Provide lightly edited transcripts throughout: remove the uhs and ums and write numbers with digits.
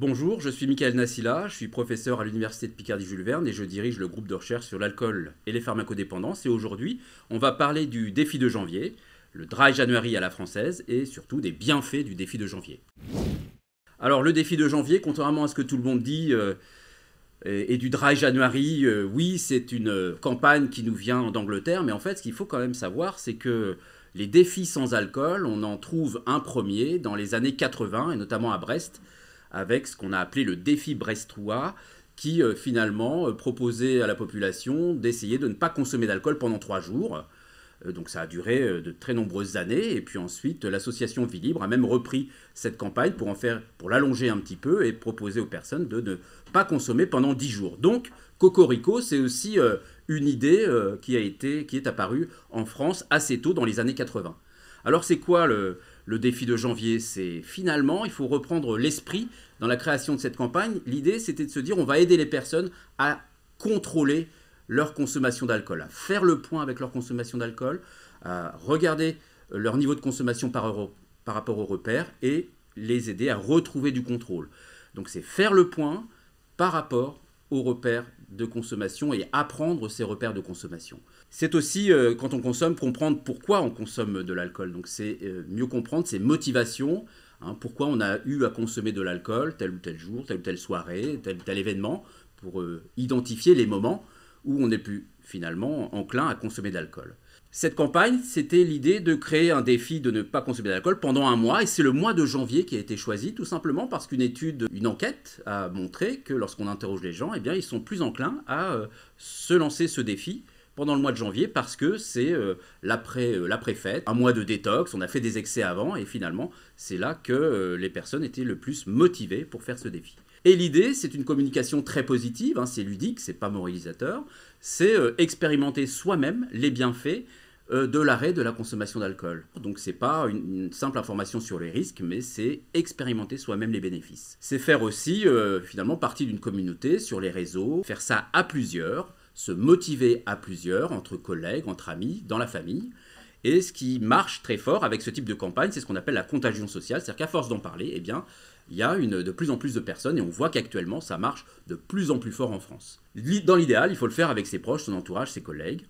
Bonjour, je suis Michael Nassila, je suis professeur à l'Université de Picardie-Jules Verne et je dirige le groupe de recherche sur l'alcool et les pharmacodépendances. Et aujourd'hui, on va parler du défi de janvier, le Dry January à la française et surtout des bienfaits du défi de janvier. Alors le défi de janvier, contrairement à ce que tout le monde dit, et du Dry January, oui, c'est une campagne qui nous vient d'Angleterre, mais en fait, ce qu'il faut quand même savoir, c'est que les défis sans alcool, on en trouve un premier dans les années 80, et notamment à Brest, avec ce qu'on a appelé le défi brestois, qui finalement proposait à la population d'essayer de ne pas consommer d'alcool pendant 3 jours. Donc ça a duré de très nombreuses années, et puis ensuite l'association Vie Libre a même repris cette campagne pour l'allonger un petit peu et proposer aux personnes de ne pas consommer pendant 10 jours. Donc Cocorico, c'est aussi une idée qui est apparue en France assez tôt dans les années 80. Alors c'est quoi le défi de janvier? C'est finalement, il faut reprendre l'esprit dans la création de cette campagne. L'idée, c'était de se dire, on va aider les personnes à contrôler leur consommation d'alcool, à faire le point avec leur consommation d'alcool, à regarder leur niveau de consommation par rapport aux repères et les aider à retrouver du contrôle. Donc c'est faire le point par rapport aux repères de consommation et apprendre ces repères de consommation. C'est aussi, quand on consomme, comprendre pourquoi on consomme de l'alcool. Donc c'est mieux comprendre ses motivations, pourquoi on a eu à consommer de l'alcool tel ou tel jour, telle ou telle soirée, tel ou tel événement, pour identifier les moments où on est plus finalement enclin à consommer de l'alcool. Cette campagne, c'était l'idée de créer un défi de ne pas consommer d'alcool pendant un mois, et c'est le mois de janvier qui a été choisi, tout simplement parce une enquête a montré que lorsqu'on interroge les gens, eh bien, ils sont plus enclins à se lancer ce défi pendant le mois de janvier, parce que c'est l'après-fête, un mois de détox, on a fait des excès avant, et finalement, c'est là que les personnes étaient le plus motivées pour faire ce défi. Et l'idée, c'est une communication très positive, c'est ludique, c'est pas moralisateur, c'est expérimenter soi-même les bienfaits de l'arrêt de la consommation d'alcool. Donc c'est pas une simple information sur les risques, mais c'est expérimenter soi-même les bénéfices. C'est faire aussi finalement partie d'une communauté sur les réseaux, faire ça à plusieurs, se motiver à plusieurs, entre collègues, entre amis, dans la famille. Et ce qui marche très fort avec ce type de campagne, c'est ce qu'on appelle la contagion sociale, c'est-à-dire qu'à force d'en parler, eh bien, il y a de plus en plus de personnes et on voit qu'actuellement ça marche de plus en plus fort en France. Dans l'idéal, il faut le faire avec ses proches, son entourage, ses collègues.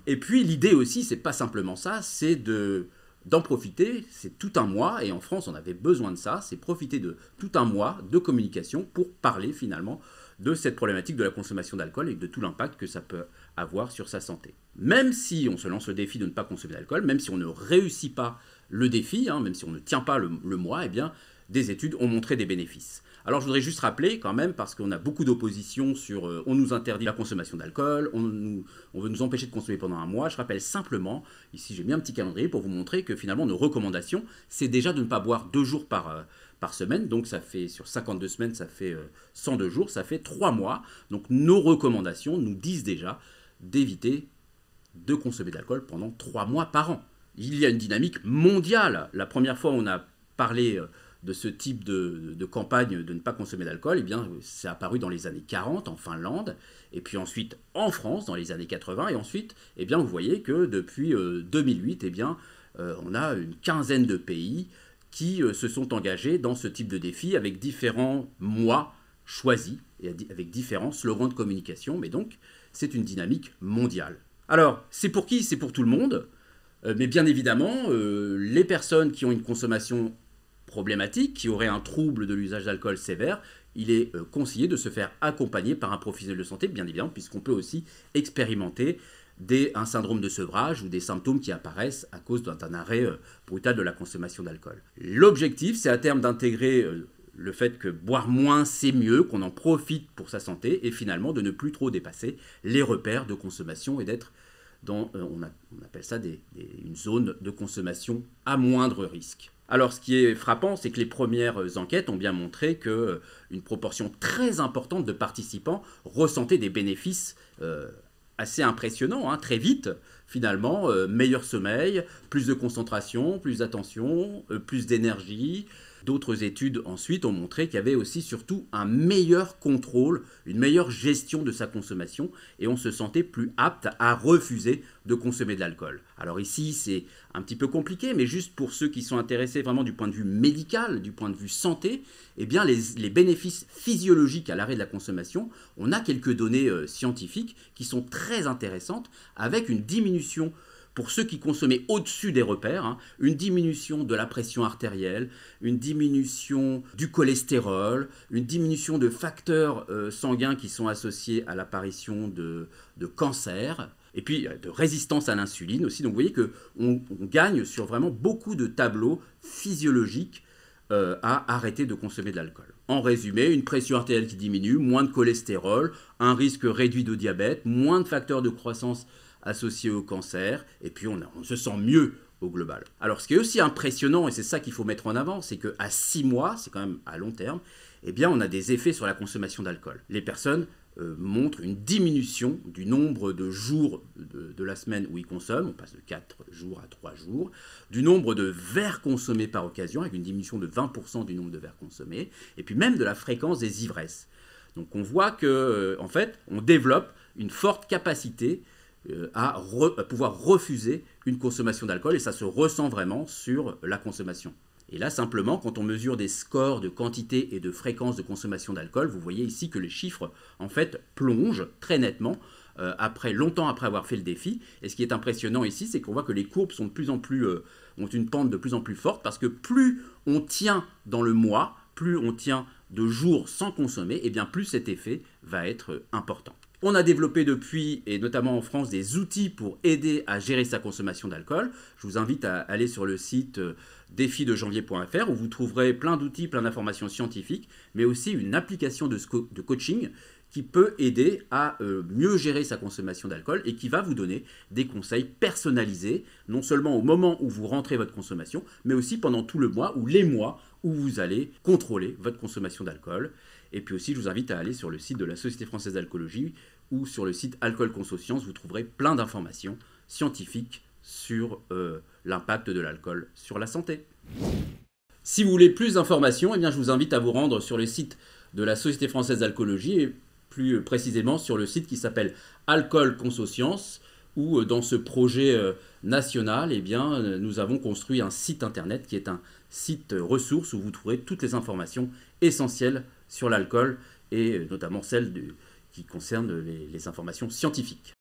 Et puis l'idée aussi, c'est pas simplement ça, c'est d'en profiter, c'est tout un mois, et en France on avait besoin de ça, c'est profiter de tout un mois de communication pour parler finalement de cette problématique de la consommation d'alcool et de tout l'impact que ça peut avoir sur sa santé. Même si on se lance le défi de ne pas consommer d'alcool, même si on ne réussit pas le défi, même si on ne tient pas le mois, eh bien, des études ont montré des bénéfices. Alors je voudrais juste rappeler quand même, parce qu'on a beaucoup d'opposition sur on nous interdit la consommation d'alcool, on veut nous empêcher de consommer pendant un mois. Je rappelle simplement, ici j'ai mis un petit calendrier pour vous montrer que finalement nos recommandations, c'est déjà de ne pas boire 2 jours par semaine, donc ça fait sur 52 semaines, ça fait 102 jours, ça fait 3 mois. Donc nos recommandations nous disent déjà d'éviter de consommer d'alcool pendant 3 mois par an. Il y a une dynamique mondiale. La première fois on a parlé de ce type de campagne de ne pas consommer d'alcool, eh bien, c'est apparu dans les années 40 en Finlande, et puis ensuite en France dans les années 80, et ensuite, eh bien, vous voyez que depuis 2008, eh bien, on a une quinzaine de pays qui se sont engagés dans ce type de défi avec différents mois choisis et avec différents slogans de communication, mais donc c'est une dynamique mondiale. Alors, c'est pour qui? C'est pour tout le monde, mais bien évidemment, les personnes qui ont une consommation problématique, qui aurait un trouble de l'usage d'alcool sévère, il est conseillé de se faire accompagner par un professionnel de santé, bien évidemment, puisqu'on peut aussi expérimenter un syndrome de sevrage ou des symptômes qui apparaissent à cause d'un arrêt brutal de la consommation d'alcool. L'objectif, c'est à terme d'intégrer le fait que boire moins, c'est mieux, qu'on en profite pour sa santé, et finalement de ne plus trop dépasser les repères de consommation et d'être dans, on appelle ça une zone de consommation à moindre risque. Alors, ce qui est frappant, c'est que les premières enquêtes ont bien montré qu'une proportion très importante de participants ressentaient des bénéfices assez impressionnants, très vite, finalement. Meilleur sommeil, plus de concentration, plus d'attention, plus d'énergie, D'autres études ensuite ont montré qu'il y avait aussi surtout un meilleur contrôle, une meilleure gestion de sa consommation et on se sentait plus apte à refuser de consommer de l'alcool. Alors ici c'est un petit peu compliqué, mais juste pour ceux qui sont intéressés vraiment du point de vue médical, du point de vue santé, eh bien les bénéfices physiologiques à l'arrêt de la consommation, on a quelques données scientifiques qui sont très intéressantes avec une diminution pour ceux qui consommaient au-dessus des repères, une diminution de la pression artérielle, une diminution du cholestérol, une diminution de facteurs sanguins qui sont associés à l'apparition de cancer, et puis de résistance à l'insuline aussi. Donc vous voyez qu'on gagne sur vraiment beaucoup de tableaux physiologiques à arrêter de consommer de l'alcool. En résumé, une pression artérielle qui diminue, moins de cholestérol, un risque réduit de diabète, moins de facteurs de croissance associés au cancer, et puis on se sent mieux au global. Alors ce qui est aussi impressionnant, et c'est ça qu'il faut mettre en avant, c'est qu'à 6 mois, c'est quand même à long terme, eh bien on a des effets sur la consommation d'alcool. Les personnes montrent une diminution du nombre de jours de la semaine où ils consomment, on passe de 4 jours à 3 jours, du nombre de verres consommés par occasion, avec une diminution de 20% du nombre de verres consommés, et puis même de la fréquence des ivresses. Donc on voit que, en fait, on développe une forte capacité à pouvoir refuser une consommation d'alcool et ça se ressent vraiment sur la consommation. Et là, simplement, quand on mesure des scores de quantité et de fréquence de consommation d'alcool, vous voyez ici que les chiffres, en fait, plongent très nettement longtemps après avoir fait le défi. Et ce qui est impressionnant ici, c'est qu'on voit que les courbes sont de plus en plus, ont une pente de plus en plus forte parce que plus on tient dans le mois, plus on tient de jours sans consommer, et bien plus cet effet va être important. On a développé depuis, et notamment en France, des outils pour aider à gérer sa consommation d'alcool. Je vous invite à aller sur le site défidejanvier.fr où vous trouverez plein d'outils, plein d'informations scientifiques, mais aussi une application de coaching qui peut aider à mieux gérer sa consommation d'alcool et qui va vous donner des conseils personnalisés, non seulement au moment où vous rentrez votre consommation, mais aussi pendant tout le mois ou les mois où vous allez contrôler votre consommation d'alcool. Et puis aussi, je vous invite à aller sur le site de la Société française d'alcoolologie ou sur le site Alcool Consocience, vous trouverez plein d'informations scientifiques sur l'impact de l'alcool sur la santé. Si vous voulez plus d'informations, eh bien, je vous invite à vous rendre sur le site de la Société française d'alcoolologie et plus précisément sur le site qui s'appelle Alcool Consocience, où dans ce projet national, eh bien, nous avons construit un site internet qui est un site ressource où vous trouverez toutes les informations essentielles sur l'alcool et notamment celles qui concernent les informations scientifiques.